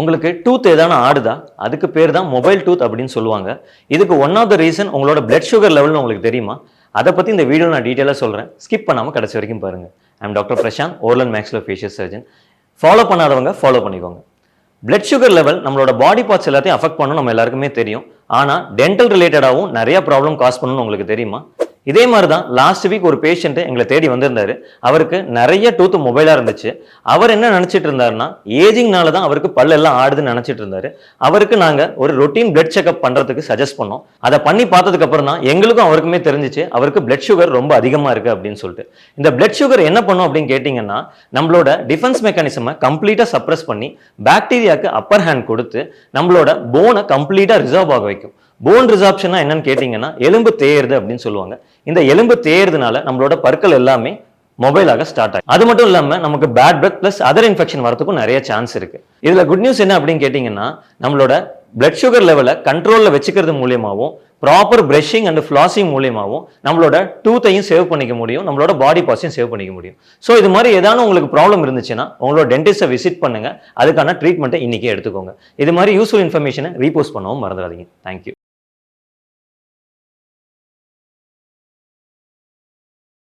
உங்களுக்கு டூத் ஏதான ஆடுதா? அதுக்கு பேர் தான் மொபைல் டூத் அப்படின்னு சொல்லுவாங்க. இதுக்கு ஒன் ஆஃப் த ரீசன் உங்களோட பிளட் சுகர் லெவல்னு உங்களுக்கு தெரியுமா? அத பத்தி இந்த வீடியோல நான் டீடைலா சொல்றேன். ஸ்கிப் பண்ணாம கடைசி வரைக்கும் பாருங்க. I am doctor Prashanth, oral and maxillofacial surgeon. Follow பண்ணாதவங்க ஃபாலோ பண்ணிக்கோங்க. பிளட் சுகர் லெவல் நம்மளோட பாடி பார்ட்ஸ் எல்லாத்தையும் அஃபெக்ட் பண்ணும் நம்ம எல்லாருக்குமே தெரியும். ஆனா டென்டல் ரிலேட்டடாவும் நிறைய ப்ராப்ளம் காஸ் பண்ணும்னு உங்களுக்கு தெரியுமா? இதே மாதிரி தான் லாஸ்ட் வீக் ஒரு பேஷண்ட் எங்களை தேடி வந்திருந்தாரு. அவருக்கு நிறைய டூத் மொபைலா இருந்துச்சு. அவர் என்ன நினைச்சிட்டு இருந்தாருன்னா, ஏஜிங்னால தான் அவருக்கு பல்லெல்லாம் ஆடுதுன்னு நினைச்சிட்டு இருந்தாரு. அவருக்கு நாங்க ஒரு ரொட்டீன் பிளட் செக்அப் பண்றதுக்கு சஜஸ்ட் பண்ணோம். அதை பண்ணி பார்த்ததுக்கு அப்புறம் தான் எங்களுக்கும் அவருக்குமே தெரிஞ்சிச்சு அவருக்கு பிளட் சுகர் ரொம்ப அதிகமா இருக்கு அப்படின்னு சொல்லிட்டு. இந்த பிளட் சுகர் என்ன பண்ணும் அப்படின்னு கேட்டீங்கன்னா, நம்மளோட டிஃபென்ஸ் மெக்கானிசமை கம்ப்ளீட்டா சப்ரஸ் பண்ணி பாக்டீரியாக்கு அப்பர் ஹேண்ட் கொடுத்து நம்மளோட போனை கம்ப்ளீட்டா ரிசர்வ் ஆக வைக்கும். போன் ரிசார்ப்ஷனா என்னன்னு கேட்டீங்கன்னா, எலும்பு தேயுறது அப்படின்னு சொல்லுவாங்க. இந்த எலும்பு தேயறதுனால நம்மளோட பற்கள் எல்லாமே மொபைலாக ஸ்டார்ட் ஆகும். அது மட்டும் இல்லாம நமக்கு bad breath plus other infection வரதுக்கும் நிறைய சான்ஸ் இருக்கு. இதுல குட் நியூஸ் என்ன அப்படின்னு கேட்டீங்கன்னா, நம்மளோட பிளட் சுகர் லெவலை கண்ட்ரோல்ல வச்சுக்கிறது மூலியமாவும் ப்ராப்பர் பிரஷிங் அண்ட் ஃபிளாசிங் மூலியமாவும் நம்மளோட டூத்தையும் சேவ் பண்ணிக்க முடியும், நம்மளோட பாடி பார்ட்ஸையும் சேவ் பண்ணிக்க முடியும். ஸோ இது மாதிரி ஏதாவது உங்களுக்கு ப்ராப்ளம் இருந்துச்சுன்னா உங்களோட டென்டிஸ்ட்டை விசிட் பண்ணுங்க. அதுக்கான ட்ரீட்மெண்ட்டை இன்னைக்கே எடுத்துக்கோங்க. இது மாதிரி யூஸ்ஃபுல் இன்ஃபர்மேஷனை ரீபோஸ்ட் பண்ணவும் மறந்துடாதீங்க. தேங்க்யூ.